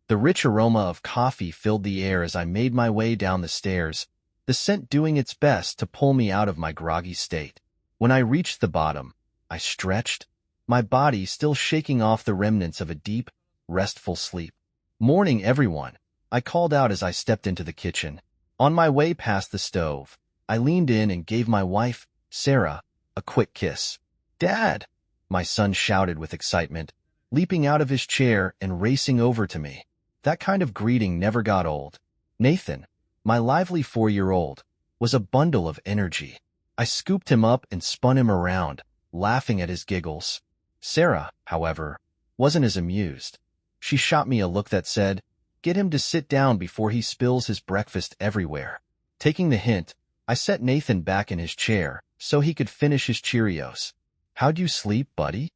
The rich aroma of coffee filled the air as I made my way down the stairs, the scent doing its best to pull me out of my groggy state. When I reached the bottom, I stretched, my body still shaking off the remnants of a deep, restful sleep. "Morning, everyone," I called out as I stepped into the kitchen. On my way past the stove, I leaned in and gave my wife, Sarah, a quick kiss. "Dad!" my son shouted with excitement, leaping out of his chair and racing over to me. That kind of greeting never got old. Nathan, my lively 4-year-old, was a bundle of energy. I scooped him up and spun him around, laughing at his giggles. Sarah, however, wasn't as amused. She shot me a look that said, "Get him to sit down before he spills his breakfast everywhere." Taking the hint, I set Nathan back in his chair so he could finish his Cheerios. "How'd you sleep, buddy?"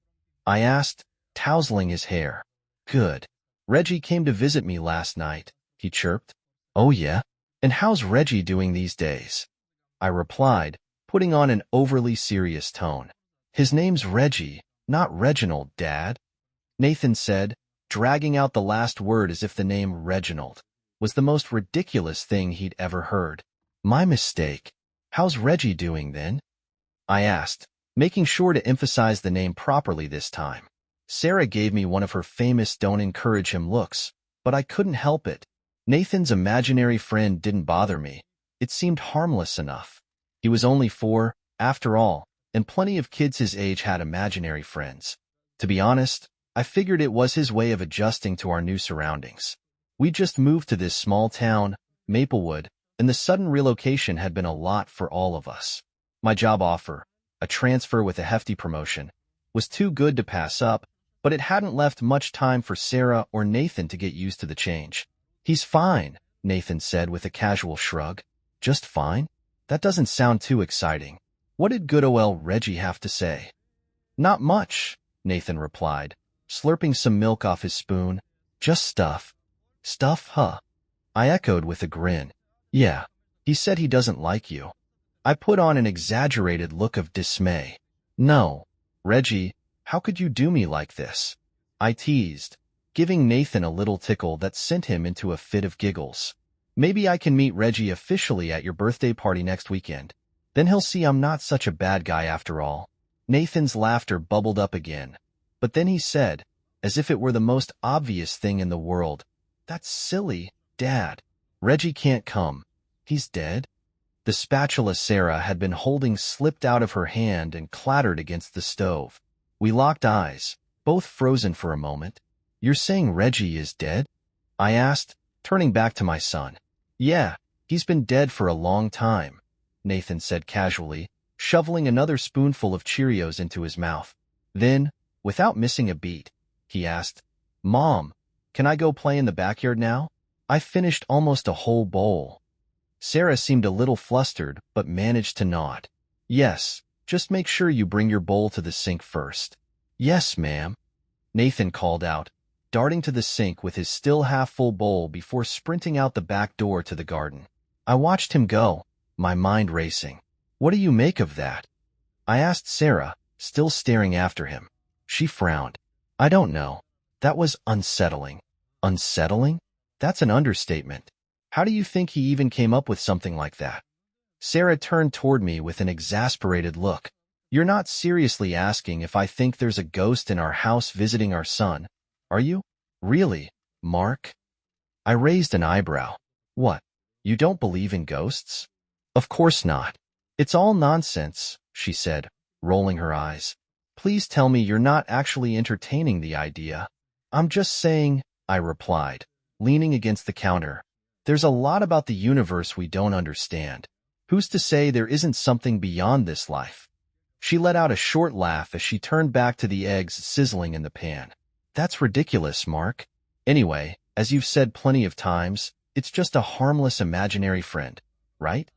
I asked, tousling his hair. "Good. Reggie came to visit me last night," he chirped. "Oh yeah? And how's Reggie doing these days?" I replied, putting on an overly serious tone. "His name's Reggie, not Reginald, Dad," Nathan said, dragging out the last word as if the name Reginald was the most ridiculous thing he'd ever heard. "My mistake. How's Reggie doing then?" I asked, making sure to emphasize the name properly this time. Sarah gave me one of her famous "don't encourage him" looks, but I couldn't help it. Nathan's imaginary friend didn't bother me. It seemed harmless enough. He was only 4, after all, and plenty of kids his age had imaginary friends. To be honest, I figured it was his way of adjusting to our new surroundings. We just moved to this small town, Maplewood, and the sudden relocation had been a lot for all of us. My job offer, a transfer with a hefty promotion, was too good to pass up, but it hadn't left much time for Sarah or Nathan to get used to the change. "He's fine," Nathan said with a casual shrug. "Just fine? That doesn't sound too exciting. What did good old Reggie have to say?" "Not much," Nathan replied, slurping some milk off his spoon. "Just stuff." "Stuff, huh?" I echoed with a grin. "Yeah, he said he doesn't like you." I put on an exaggerated look of dismay. "No, Reggie, how could you do me like this?" I teased, giving Nathan a little tickle that sent him into a fit of giggles. "Maybe I can meet Reggie officially at your birthday party next weekend. Then he'll see I'm not such a bad guy after all." Nathan's laughter bubbled up again, but then he said, as if it were the most obvious thing in the world, "That's silly, Dad. Reggie can't come. He's dead." The spatula Sarah had been holding slipped out of her hand and clattered against the stove. We locked eyes, both frozen for a moment. "You're saying Reggie is dead?" I asked, turning back to my son. "Yeah, he's been dead for a long time," Nathan said casually, shoveling another spoonful of Cheerios into his mouth. Then, without missing a beat, he asked, "Mom, can I go play in the backyard now? I finished almost a whole bowl." Sarah seemed a little flustered, but managed to nod. "Yes, just make sure you bring your bowl to the sink first." "Yes, ma'am," Nathan called out, darting to the sink with his still half-full bowl before sprinting out the back door to the garden. I watched him go, my mind racing. "What do you make of that?" I asked Sarah, still staring after him. She frowned. "I don't know. That was unsettling." "Unsettling? That's an understatement. How do you think he even came up with something like that?" Sarah turned toward me with an exasperated look. "You're not seriously asking if I think there's a ghost in our house visiting our son, are you? Really, Mark?" I raised an eyebrow. "What? You don't believe in ghosts?" "Of course not. It's all nonsense," she said, rolling her eyes. "Please tell me you're not actually entertaining the idea." "I'm just saying," I replied, leaning against the counter. "There's a lot about the universe we don't understand. Who's to say there isn't something beyond this life?" She let out a short laugh as she turned back to the eggs sizzling in the pan. "That's ridiculous, Mark. Anyway, as you've said plenty of times, it's just a harmless imaginary friend, right?"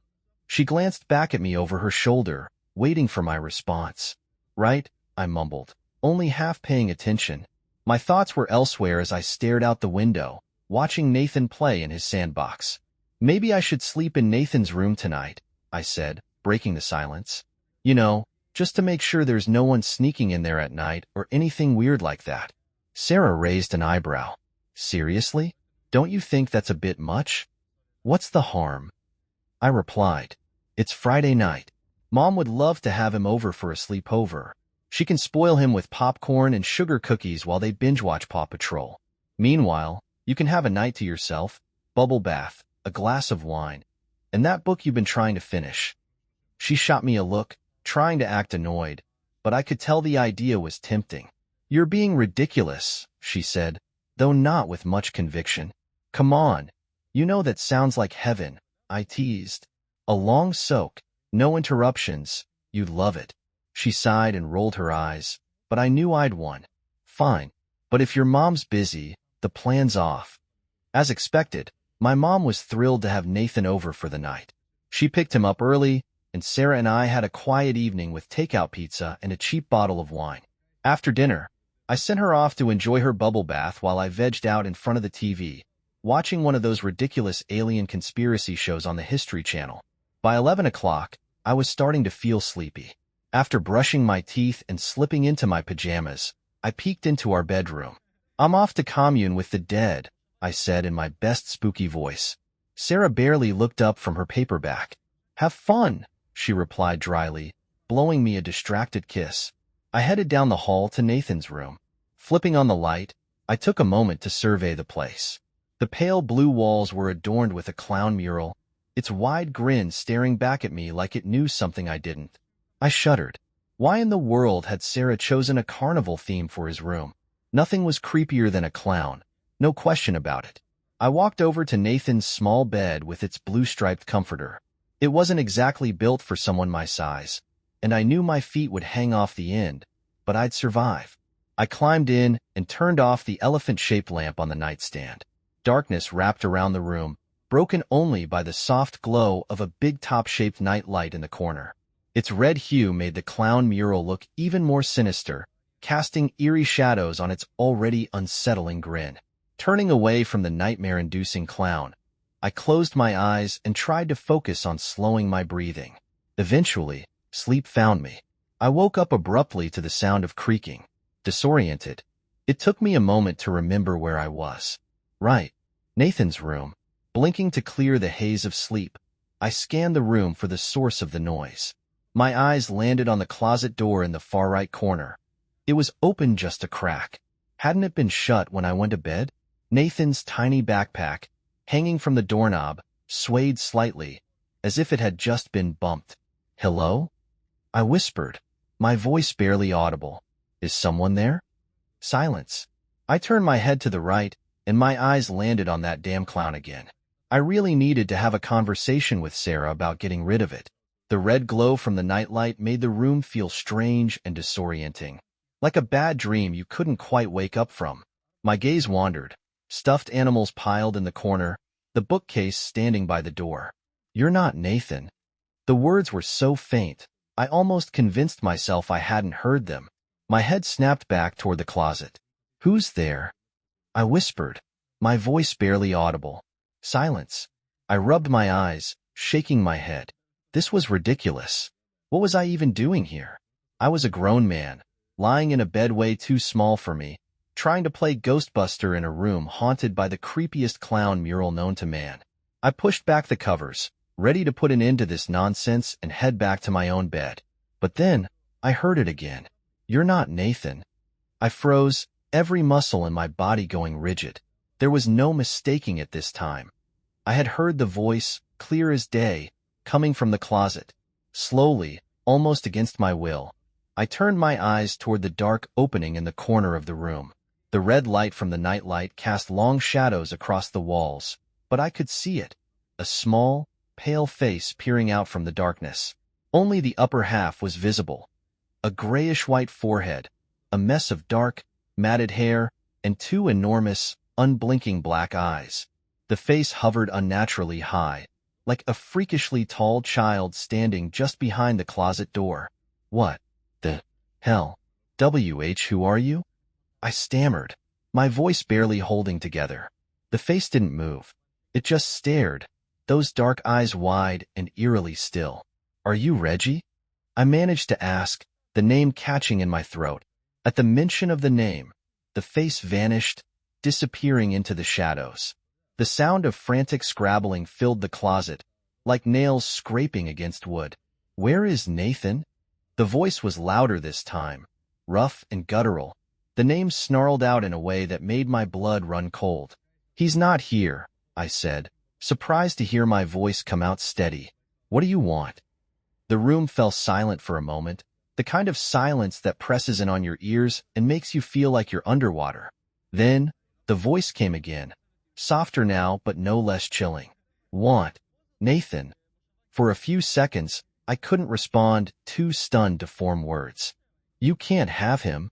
She glanced back at me over her shoulder, waiting for my response. "Right," I mumbled, only half paying attention. My thoughts were elsewhere as I stared out the window, watching Nathan play in his sandbox. "Maybe I should sleep in Nathan's room tonight," I said, breaking the silence. "You know, just to make sure there's no one sneaking in there at night or anything weird like that." Sarah raised an eyebrow. "Seriously? Don't you think that's a bit much? What's the harm? I replied, It's Friday night. Mom would love to have him over for a sleepover. She can spoil him with popcorn and sugar cookies while they binge-watch Paw Patrol. Meanwhile, you can have a night to yourself, bubble bath, a glass of wine, and that book you've been trying to finish. She shot me a look, trying to act annoyed, but I could tell the idea was tempting. You're being ridiculous, she said, though not with much conviction. Come on. You know that sounds like heaven, I teased. A long soak, no interruptions, you'd love it. She sighed and rolled her eyes, but I knew I'd won. Fine, but if your mom's busy, the plan's off. As expected, my mom was thrilled to have Nathan over for the night. She picked him up early, and Sarah and I had a quiet evening with takeout pizza and a cheap bottle of wine. After dinner, I sent her off to enjoy her bubble bath while I vegged out in front of the TV, watching one of those ridiculous alien conspiracy shows on the History Channel. By 11 o'clock, I was starting to feel sleepy. After brushing my teeth and slipping into my pajamas, I peeked into our bedroom. I'm off to commune with the dead, I said in my best spooky voice. Sarah barely looked up from her paperback. Have fun, she replied dryly, blowing me a distracted kiss. I headed down the hall to Nathan's room. Flipping on the light, I took a moment to survey the place. The pale blue walls were adorned with a clown mural, its wide grin staring back at me like it knew something I didn't. I shuddered. Why in the world had Sarah chosen a carnival theme for his room? Nothing was creepier than a clown, no question about it. I walked over to Nathan's small bed with its blue-striped comforter. It wasn't exactly built for someone my size, and I knew my feet would hang off the end, but I'd survive. I climbed in and turned off the elephant-shaped lamp on the nightstand. Darkness wrapped around the room, broken only by the soft glow of a big top-shaped night light in the corner. Its red hue made the clown mural look even more sinister, casting eerie shadows on its already unsettling grin. Turning away from the nightmare-inducing clown, I closed my eyes and tried to focus on slowing my breathing. Eventually, sleep found me. I woke up abruptly to the sound of creaking. Disoriented, it took me a moment to remember where I was. Right, Nathan's room. Blinking to clear the haze of sleep, I scanned the room for the source of the noise. My eyes landed on the closet door in the far right corner. It was open just a crack. Hadn't it been shut when I went to bed? Nathan's tiny backpack, hanging from the doorknob, swayed slightly, as if it had just been bumped. Hello? I whispered, my voice barely audible. Is someone there? Silence. I turned my head to the right, and my eyes landed on that damn clown again. I really needed to have a conversation with Sarah about getting rid of it. The red glow from the nightlight made the room feel strange and disorienting, like a bad dream you couldn't quite wake up from. My gaze wandered. Stuffed animals piled in the corner, the bookcase standing by the door. You're not Nathan. The words were so faint, I almost convinced myself I hadn't heard them. My head snapped back toward the closet. Who's there? I whispered, my voice barely audible. Silence. I rubbed my eyes, shaking my head. This was ridiculous. What was I even doing here? I was a grown man, lying in a bed way too small for me, trying to play Ghostbuster in a room haunted by the creepiest clown mural known to man. I pushed back the covers, ready to put an end to this nonsense and head back to my own bed. But then, I heard it again. You're not Nathan. I froze, every muscle in my body going rigid. There was no mistaking it this time. I had heard the voice, clear as day, coming from the closet. Slowly, almost against my will, I turned my eyes toward the dark opening in the corner of the room. The red light from the nightlight cast long shadows across the walls, but I could see it. A small, pale face peering out from the darkness. Only the upper half was visible. A grayish-white forehead, a mess of dark, matted hair, and two enormous, unblinking black eyes. The face hovered unnaturally high, like a freakishly tall child standing just behind the closet door. What the hell? Who are you? I stammered, my voice barely holding together. The face didn't move. It just stared, those dark eyes wide and eerily still. Are you Reggie? I managed to ask, the name catching in my throat. At the mention of the name, the face vanished, disappearing into the shadows. The sound of frantic scrabbling filled the closet, like nails scraping against wood. "Where is Nathan?" The voice was louder this time, rough and guttural. The name snarled out in a way that made my blood run cold. "He's not here," I said, surprised to hear my voice come out steady. "What do you want?" The room fell silent for a moment, the kind of silence that presses in on your ears and makes you feel like you're underwater. Then, the voice came again, softer now but no less chilling. "Want Nathan." For a few seconds, I couldn't respond, too stunned to form words. "You can't have him,"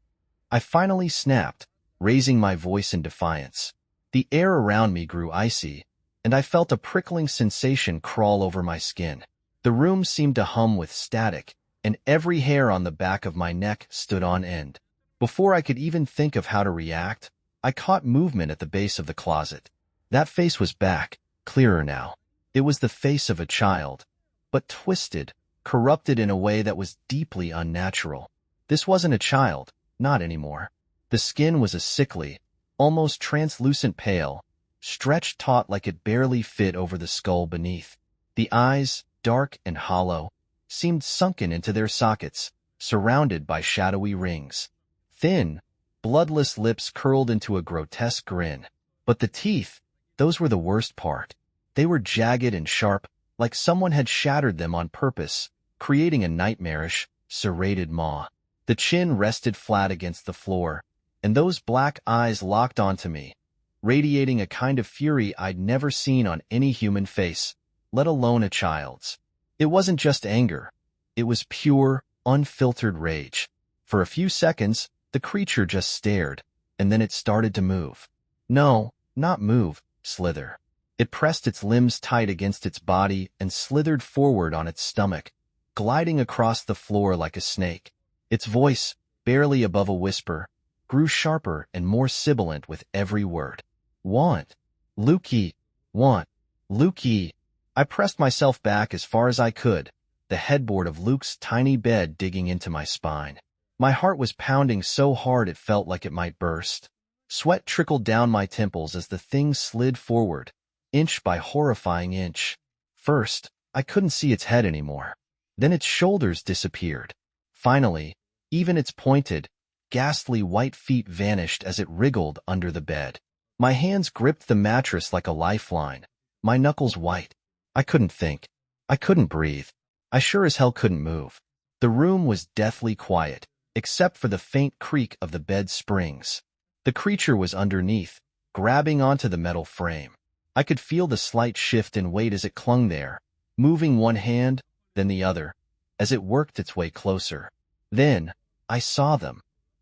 I finally snapped, raising my voice in defiance. The air around me grew icy, and I felt a prickling sensation crawl over my skin. The room seemed to hum with static, and every hair on the back of my neck stood on end. Before I could even think of how to react, I caught movement at the base of the closet. That face was back, clearer now. It was the face of a child, but twisted, corrupted in a way that was deeply unnatural. This wasn't a child, not anymore. The skin was a sickly, almost translucent pale, stretched taut like it barely fit over the skull beneath. The eyes, dark and hollow, seemed sunken into their sockets, surrounded by shadowy rings. Thin, bloodless lips curled into a grotesque grin. But the teeth, those were the worst part. They were jagged and sharp, like someone had shattered them on purpose, creating a nightmarish, serrated maw. The chin rested flat against the floor, and those black eyes locked onto me, radiating a kind of fury I'd never seen on any human face, let alone a child's. It wasn't just anger. It was pure, unfiltered rage. For a few seconds, the creature just stared, and then it started to move. No, not move, slither. It pressed its limbs tight against its body and slithered forward on its stomach, gliding across the floor like a snake. Its voice, barely above a whisper, grew sharper and more sibilant with every word. "Want. Lukey. Want. Lukey." I pressed myself back as far as I could, the headboard of Luke's tiny bed digging into my spine. My heart was pounding so hard it felt like it might burst. Sweat trickled down my temples as the thing slid forward, inch by horrifying inch. First, I couldn't see its head anymore. Then its shoulders disappeared. Finally, even its pointed, ghastly white feet vanished as it wriggled under the bed. My hands gripped the mattress like a lifeline, my knuckles white. I couldn't think. I couldn't breathe. I sure as hell couldn't move. The room was deathly quiet, except for the faint creak of the bed's springs. The creature was underneath, grabbing onto the metal frame. I could feel the slight shift in weight as it clung there, moving one hand, then the other, as it worked its way closer. Then, I saw them.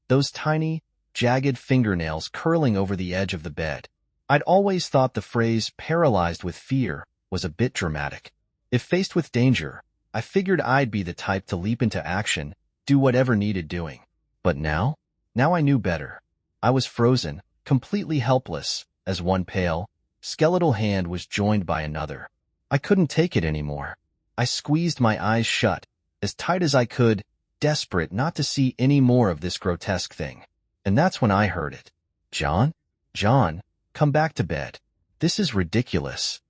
Those tiny, jagged fingernails curling over the edge of the bed. I'd always thought the phrase "paralyzed with fear" was a bit dramatic. If faced with danger, I figured I'd be the type to leap into action, do whatever needed doing. But now I knew better. I was frozen, completely helpless, as one pale, skeletal hand was joined by another. I couldn't take it anymore. I squeezed my eyes shut, as tight as I could, desperate not to see any more of this grotesque thing. And that's when I heard it. "John? John, come back to bed. This is ridiculous."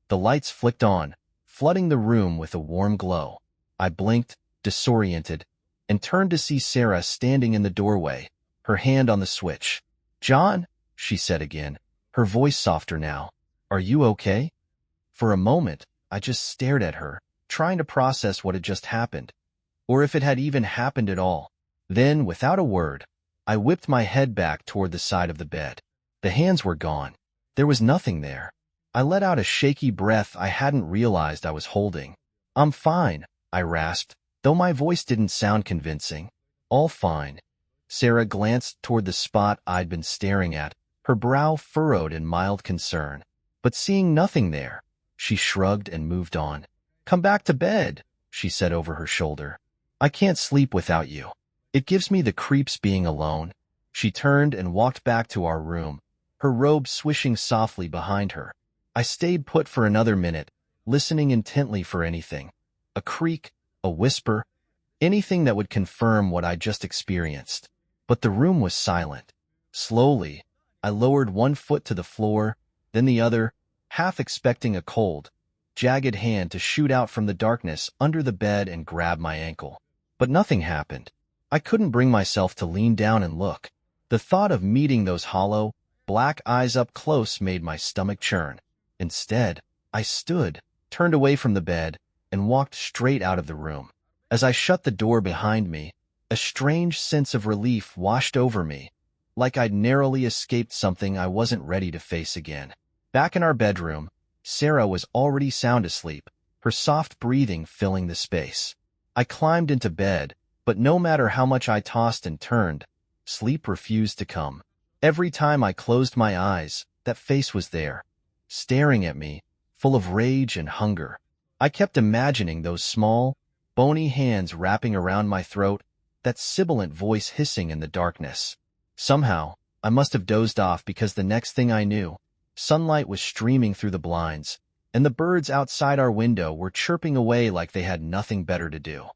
The lights flicked on, flooding the room with a warm glow. I blinked, disoriented, and turned to see Sarah standing in the doorway, her hand on the switch. "John," she said again, her voice softer now. "Are you okay?" For a moment, I just stared at her, trying to process what had just happened, or if it had even happened at all. Then, without a word, I whipped my head back toward the side of the bed. The hands were gone. There was nothing there. I let out a shaky breath I hadn't realized I was holding. "I'm fine," I rasped, though my voice didn't sound convincing. "All fine." Sarah glanced toward the spot I'd been staring at, her brow furrowed in mild concern. But seeing nothing there, she shrugged and moved on. "Come back to bed," she said over her shoulder. "I can't sleep without you. It gives me the creeps being alone." She turned and walked back to our room, her robe swishing softly behind her. I stayed put for another minute, listening intently for anything. A creak, a whisper, anything that would confirm what I'd just experienced. But the room was silent. Slowly, I lowered one foot to the floor, then the other, half expecting a cold, jagged hand to shoot out from the darkness under the bed and grab my ankle. But nothing happened. I couldn't bring myself to lean down and look. The thought of meeting those hollow, black eyes up close made my stomach churn. Instead, I stood, turned away from the bed, and walked straight out of the room. As I shut the door behind me, a strange sense of relief washed over me, like I'd narrowly escaped something I wasn't ready to face again. Back in our bedroom, Sarah was already sound asleep, her soft breathing filling the space. I climbed into bed, but no matter how much I tossed and turned, sleep refused to come. Every time I closed my eyes, that face was there, staring at me, full of rage and hunger. I kept imagining those small, bony hands wrapping around my throat, that sibilant voice hissing in the darkness. Somehow, I must have dozed off because the next thing I knew, sunlight was streaming through the blinds, and the birds outside our window were chirping away like they had nothing better to do.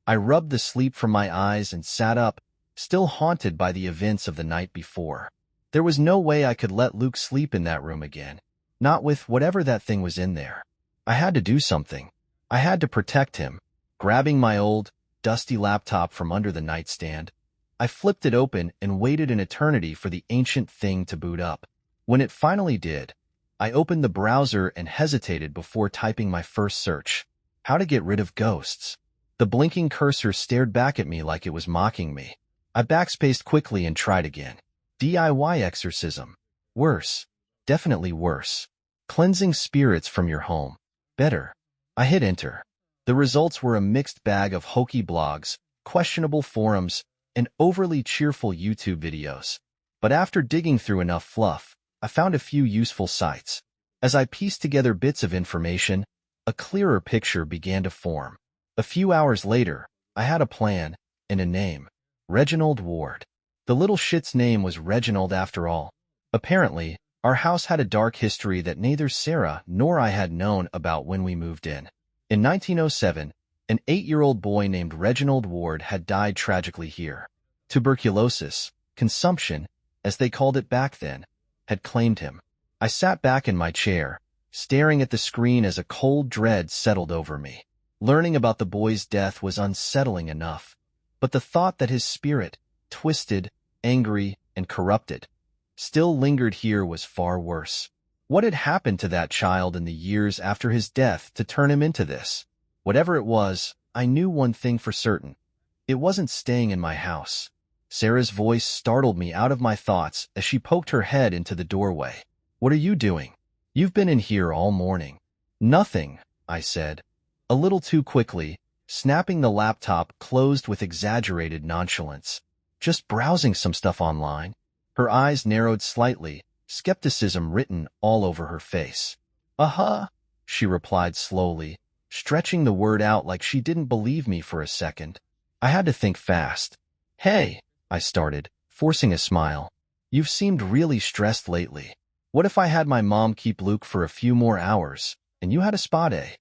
I rubbed the sleep from my eyes and sat up, still haunted by the events of the night before. There was no way I could let Luke sleep in that room again, not with whatever that thing was in there. I had to do something. I had to protect him. Grabbing my old, dusty laptop from under the nightstand, I flipped it open and waited an eternity for the ancient thing to boot up. When it finally did, I opened the browser and hesitated before typing my first search. How to get rid of ghosts. The blinking cursor stared back at me like it was mocking me. I backspaced quickly and tried again. DIY exorcism. Worse. Definitely worse. Cleansing spirits from your home. Better. I hit enter. The results were a mixed bag of hokey blogs, questionable forums, and overly cheerful YouTube videos. But after digging through enough fluff, I found a few useful sites. As I pieced together bits of information, a clearer picture began to form. A few hours later, I had a plan and a name. Reginald Ward. The little shit's name was Reginald after all. Apparently, our house had a dark history that neither Sarah nor I had known about when we moved in. In 1907, an 8-year-old boy named Reginald Ward had died tragically here. Tuberculosis, consumption, as they called it back then, had claimed him. I sat back in my chair, staring at the screen as a cold dread settled over me. Learning about the boy's death was unsettling enough, but the thought that his spirit, twisted, angry, and corrupted, still lingered here was far worse. What had happened to that child in the years after his death to turn him into this? Whatever it was, I knew one thing for certain. It wasn't staying in my house. Sarah's voice startled me out of my thoughts as she poked her head into the doorway. "What are you doing? You've been in here all morning." "Nothing," I said, a little too quickly, snapping the laptop closed with exaggerated nonchalance. "Just browsing some stuff online." Her eyes narrowed slightly, skepticism written all over her face. "Uh-huh," she replied slowly, stretching the word out like she didn't believe me for a second. I had to think fast. "Hey," I started, forcing a smile. "You've seemed really stressed lately. What if I had my mom keep Luke for a few more hours, and you had a spa day?"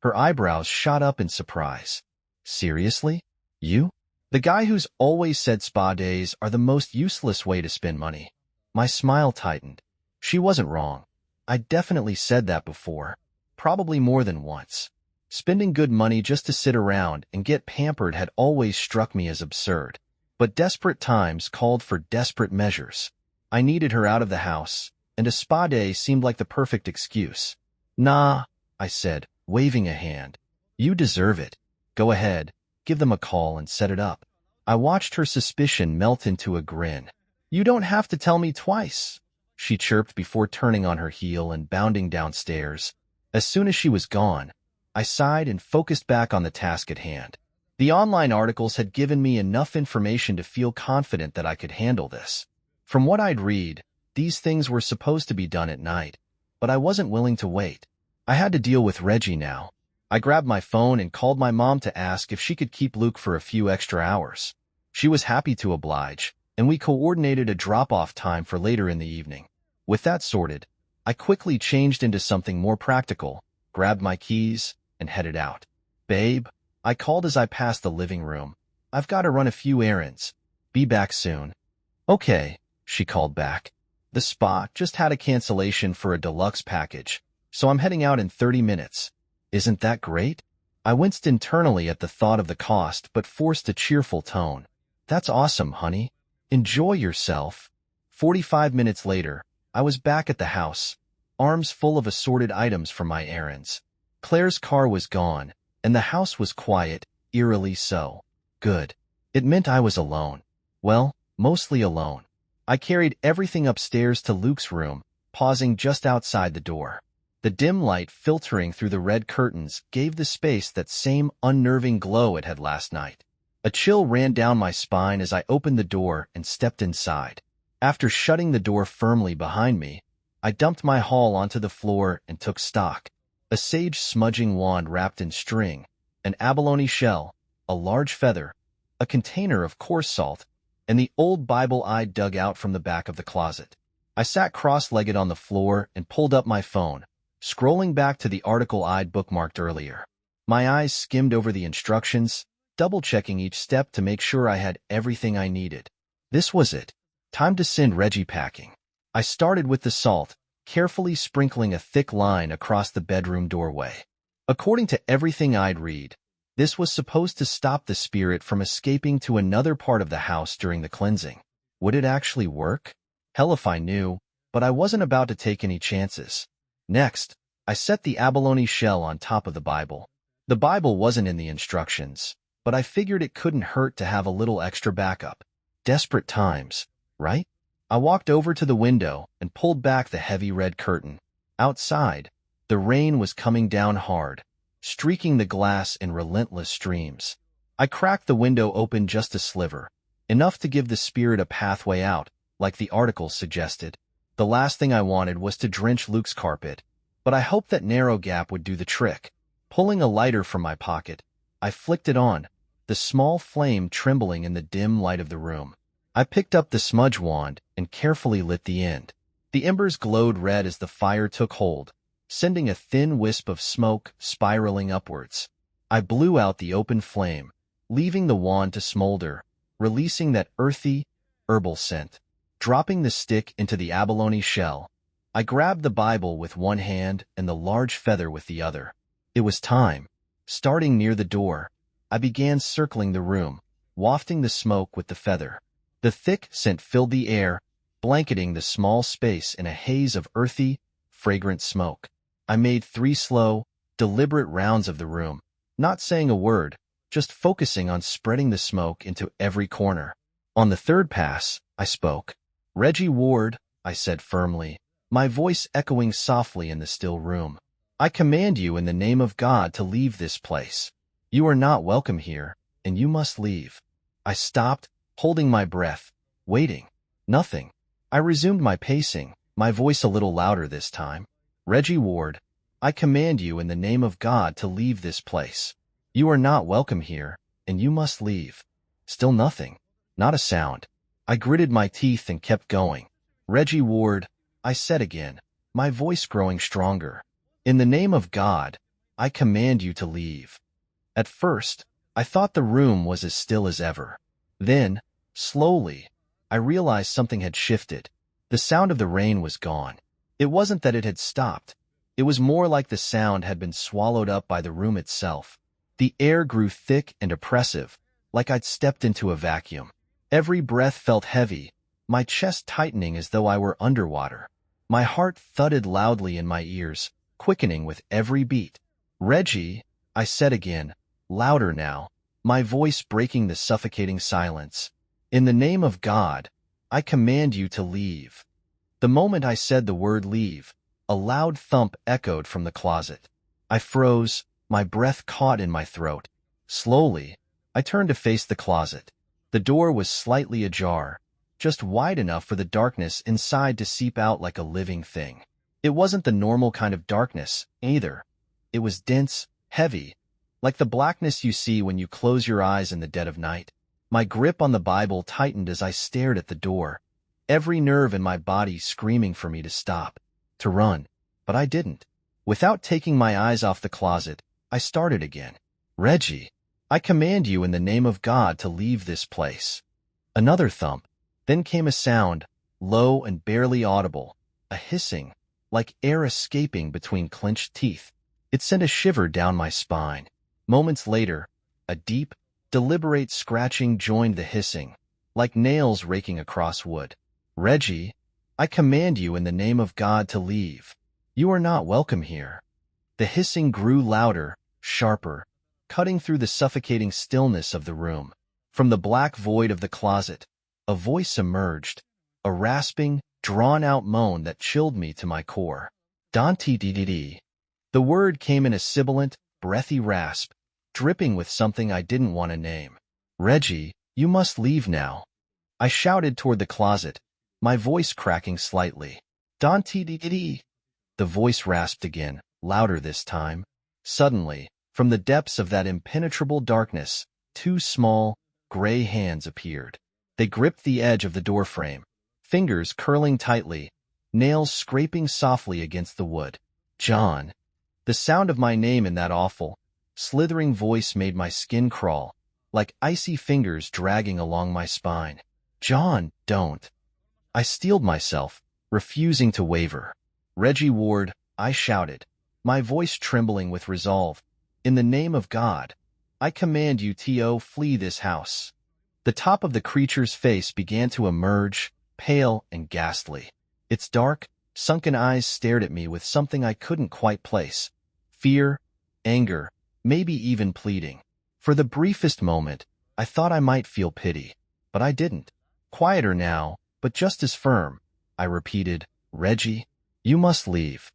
Her eyebrows shot up in surprise. "Seriously? You? The guy who's always said spa days are the most useless way to spend money." My smile tightened. She wasn't wrong. I'd definitely said that before, probably more than once. Spending good money just to sit around and get pampered had always struck me as absurd. But desperate times called for desperate measures. I needed her out of the house, and a spa day seemed like the perfect excuse. "Nah," I said, waving a hand. "You deserve it. Go ahead, give them a call and set it up." I watched her suspicion melt into a grin. "You don't have to tell me twice," she chirped before turning on her heel and bounding downstairs. As soon as she was gone, I sighed and focused back on the task at hand. The online articles had given me enough information to feel confident that I could handle this. From what I'd read, these things were supposed to be done at night, but I wasn't willing to wait. I had to deal with Reggie now. I grabbed my phone and called my mom to ask if she could keep Luke for a few extra hours. She was happy to oblige, and we coordinated a drop-off time for later in the evening. With that sorted, I quickly changed into something more practical, grabbed my keys, and headed out. "Babe," I called as I passed the living room. "I've got to run a few errands. Be back soon." "Okay," she called back. The spa just had a cancellation for a deluxe package, so I'm heading out in 30 minutes. Isn't that great? I winced internally at the thought of the cost, but forced a cheerful tone. That's awesome, honey. Enjoy yourself. 45 minutes later, I was back at the house, arms full of assorted items from my errands. Claire's car was gone, and the house was quiet, eerily so. Good. It meant I was alone. Well, mostly alone. I carried everything upstairs to Luke's room, pausing just outside the door. The dim light filtering through the red curtains gave the space that same unnerving glow it had last night. A chill ran down my spine as I opened the door and stepped inside. After shutting the door firmly behind me, I dumped my haul onto the floor and took stock. A sage smudging wand wrapped in string, an abalone shell, a large feather, a container of coarse salt, and the old Bible I'd dug out from the back of the closet. I sat cross-legged on the floor and pulled up my phone, scrolling back to the article I'd bookmarked earlier. My eyes skimmed over the instructions, double-checking each step to make sure I had everything I needed. This was it. Time to send Reggie packing. I started with the salt, carefully sprinkling a thick line across the bedroom doorway. According to everything I'd read, this was supposed to stop the spirit from escaping to another part of the house during the cleansing. Would it actually work? Hell if I knew, but I wasn't about to take any chances. Next, I set the abalone shell on top of the Bible. The Bible wasn't in the instructions, but I figured it couldn't hurt to have a little extra backup. Desperate times, right? I walked over to the window and pulled back the heavy red curtain. Outside, the rain was coming down hard, streaking the glass in relentless streams. I cracked the window open just a sliver, enough to give the spirit a pathway out, like the article suggested. The last thing I wanted was to drench Luke's carpet, but I hoped that narrow gap would do the trick. Pulling a lighter from my pocket, I flicked it on, the small flame trembling in the dim light of the room. I picked up the smudge wand and carefully lit the end. The embers glowed red as the fire took hold, sending a thin wisp of smoke spiraling upwards. I blew out the open flame, leaving the wand to smolder, releasing that earthy, herbal scent. Dropping the stick into the abalone shell, I grabbed the Bible with one hand and the large feather with the other. It was time. Starting near the door, I began circling the room, wafting the smoke with the feather. The thick scent filled the air, blanketing the small space in a haze of earthy, fragrant smoke. I made 3 slow, deliberate rounds of the room, not saying a word, just focusing on spreading the smoke into every corner. On the 3rd pass, I spoke. "Reggie Ward," I said firmly, my voice echoing softly in the still room. "I command you in the name of God to leave this place. You are not welcome here, and you must leave." I stopped, holding my breath, waiting. Nothing. I resumed my pacing, my voice a little louder this time. "Reggie Ward, I command you in the name of God to leave this place. You are not welcome here, and you must leave." Still nothing. Not a sound. I gritted my teeth and kept going. "Reggie Ward," I said again, my voice growing stronger. "In the name of God, I command you to leave." At first, I thought the room was as still as ever. Then, slowly, I realized something had shifted. The sound of the rain was gone. It wasn't that it had stopped. It was more like the sound had been swallowed up by the room itself. The air grew thick and oppressive, like I'd stepped into a vacuum. Every breath felt heavy, my chest tightening as though I were underwater. My heart thudded loudly in my ears, quickening with every beat. "Reggie," I said again, louder now, my voice breaking the suffocating silence. "In the name of God, I command you to leave." The moment I said the word leave, a loud thump echoed from the closet. I froze, my breath caught in my throat. Slowly, I turned to face the closet. The door was slightly ajar, just wide enough for the darkness inside to seep out like a living thing. It wasn't the normal kind of darkness, either. It was dense, heavy, like the blackness you see when you close your eyes in the dead of night. My grip on the Bible tightened as I stared at the door, every nerve in my body screaming for me to stop, to run. But I didn't. Without taking my eyes off the closet, I started again. "Reggie, I command you in the name of God to leave this place." Another thump. Then came a sound, low and barely audible, a hissing, like air escaping between clenched teeth. It sent a shiver down my spine. Moments later, a deep, deliberate scratching joined the hissing, like nails raking across wood. "Reggie, I command you in the name of God to leave. You are not welcome here." The hissing grew louder, sharper, cutting through the suffocating stillness of the room. From the black void of the closet, a voice emerged, a rasping, drawn-out moan that chilled me to my core. "Dante ddd." The word came in a sibilant, breathy rasp, dripping with something I didn't want to name. "Reggie, you must leave now." I shouted toward the closet, my voice cracking slightly. "Dante ddd." The voice rasped again, louder this time. Suddenly, from the depths of that impenetrable darkness, two small, gray hands appeared. They gripped the edge of the doorframe, fingers curling tightly, nails scraping softly against the wood. "John." The sound of my name in that awful, slithering voice made my skin crawl, like icy fingers dragging along my spine. "John, don't." I steeled myself, refusing to waver. "Reggie Ward," I shouted, my voice trembling with resolve. "In the name of God, I command you to flee this house." The top of the creature's face began to emerge, pale and ghastly. Its dark, sunken eyes stared at me with something I couldn't quite place. Fear, anger, maybe even pleading. For the briefest moment, I thought I might feel pity, but I didn't. Quieter now, but just as firm, I repeated, "Reggie, you must leave."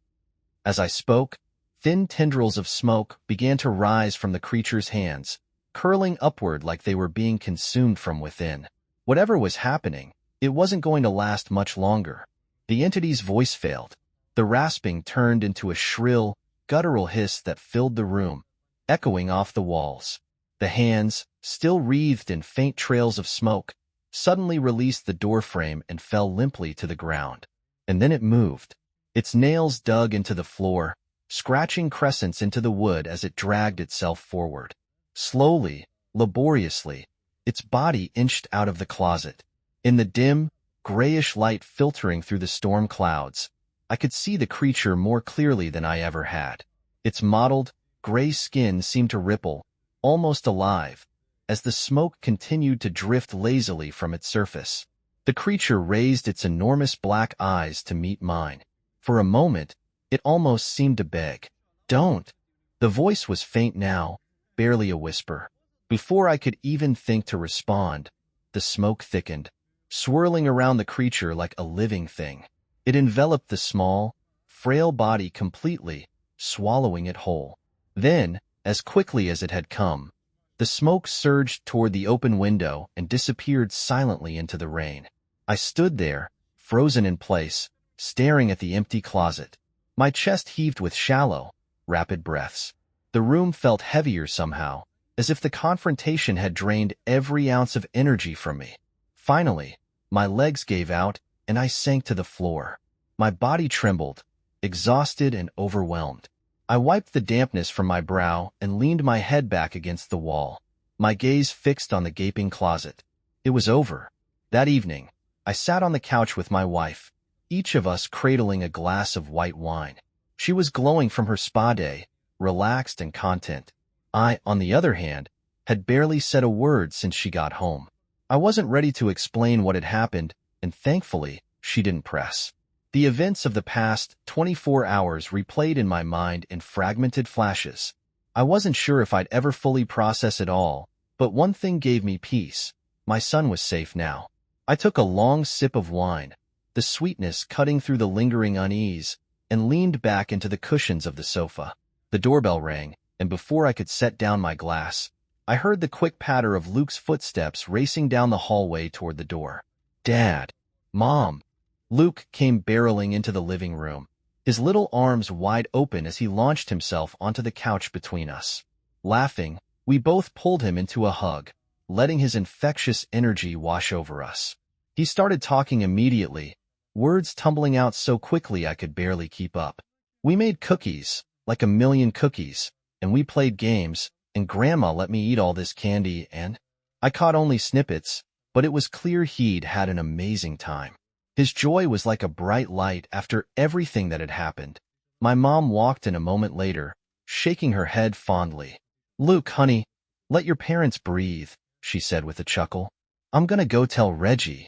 As I spoke, thin tendrils of smoke began to rise from the creature's hands, curling upward like they were being consumed from within. Whatever was happening, it wasn't going to last much longer. The entity's voice failed. The rasping turned into a shrill, guttural hiss that filled the room, echoing off the walls. The hands, still wreathed in faint trails of smoke, suddenly released the doorframe and fell limply to the ground. And then it moved. Its nails dug into the floor, scratching crescents into the wood as it dragged itself forward. Slowly, laboriously, its body inched out of the closet. In the dim, grayish light filtering through the storm clouds, I could see the creature more clearly than I ever had. Its mottled, gray skin seemed to ripple, almost alive, as the smoke continued to drift lazily from its surface. The creature raised its enormous black eyes to meet mine. For a moment, it almost seemed to beg, "Don't." The voice was faint now, barely a whisper. Before I could even think to respond, the smoke thickened, swirling around the creature like a living thing. It enveloped the small, frail body completely, swallowing it whole. Then, as quickly as it had come, the smoke surged toward the open window and disappeared silently into the rain. I stood there, frozen in place, staring at the empty closet. My chest heaved with shallow, rapid breaths. The room felt heavier somehow, as if the confrontation had drained every ounce of energy from me. Finally, my legs gave out, and I sank to the floor. My body trembled, exhausted and overwhelmed. I wiped the dampness from my brow and leaned my head back against the wall, my gaze fixed on the gaping closet. It was over. That evening, I sat on the couch with my wife, each of us cradling a glass of white wine. She was glowing from her spa day, relaxed and content. I, on the other hand, had barely said a word since she got home. I wasn't ready to explain what had happened, and thankfully, she didn't press. The events of the past 24 hours replayed in my mind in fragmented flashes. I wasn't sure if I'd ever fully process it all, but one thing gave me peace. My son was safe now. I took a long sip of wine, the sweetness cutting through the lingering unease, and leaned back into the cushions of the sofa. The doorbell rang, and before I could set down my glass, I heard the quick patter of Luke's footsteps racing down the hallway toward the door. "Dad! Mom!" Luke came barreling into the living room, his little arms wide open as he launched himself onto the couch between us. Laughing, we both pulled him into a hug, letting his infectious energy wash over us. He started talking immediately, words tumbling out so quickly I could barely keep up. We made cookies, like a million cookies, and we played games, and Grandma let me eat all this candy, and I caught only snippets, but it was clear he'd had an amazing time. His joy was like a bright light after everything that had happened. My mom walked in a moment later, shaking her head fondly. "Luke, honey, let your parents breathe," she said with a chuckle. "I'm gonna go tell Reggie,"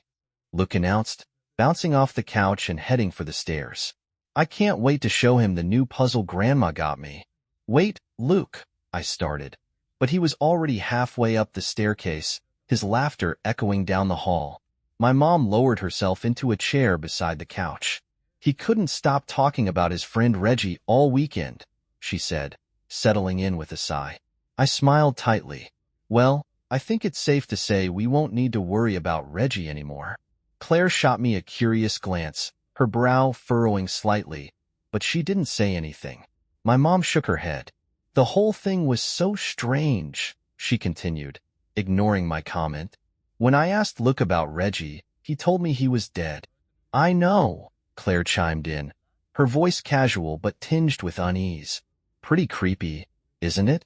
Luke announced, bouncing off the couch and heading for the stairs. "I can't wait to show him the new puzzle Grandma got me." "Wait, Luke," I started. But he was already halfway up the staircase, his laughter echoing down the hall. My mom lowered herself into a chair beside the couch. "He couldn't stop talking about his friend Reggie all weekend," she said, settling in with a sigh. I smiled tightly. "Well, I think it's safe to say we won't need to worry about Reggie anymore." Claire shot me a curious glance, her brow furrowing slightly, but she didn't say anything. My mom shook her head. "The whole thing was so strange," she continued, ignoring my comment. "When I asked Luke about Reggie, he told me he was dead." "I know," Claire chimed in, her voice casual but tinged with unease. "Pretty creepy, isn't it?"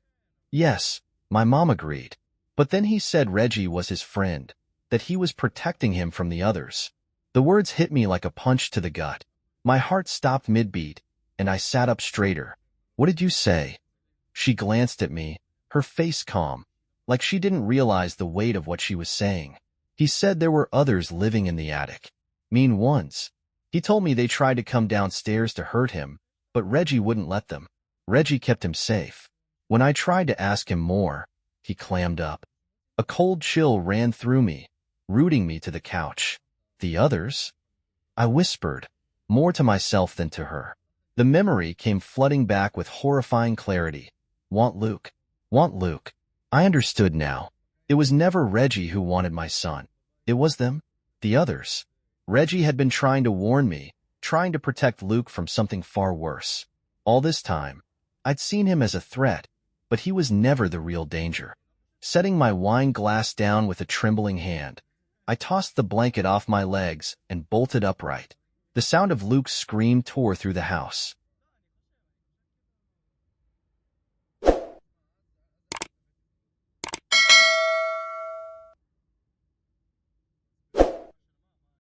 "Yes," my mom agreed. "But then he said Reggie was his friend, that he was protecting him from the others." The words hit me like a punch to the gut. My heart stopped mid-beat, and I sat up straighter. "What did you say?" She glanced at me, her face calm, like she didn't realize the weight of what she was saying. "He said there were others living in the attic. Mean ones. He told me they tried to come downstairs to hurt him, but Reggie wouldn't let them. Reggie kept him safe. When I tried to ask him more, he clammed up." A cold chill ran through me, rooting me to the couch. "The others?" I whispered, more to myself than to her. The memory came flooding back with horrifying clarity. Want Luke. Want Luke. I understood now. It was never Reggie who wanted my son. It was them, the others. Reggie had been trying to warn me, trying to protect Luke from something far worse. All this time, I'd seen him as a threat, but he was never the real danger. Setting my wine glass down with a trembling hand, I tossed the blanket off my legs and bolted upright. The sound of Luke's scream tore through the house.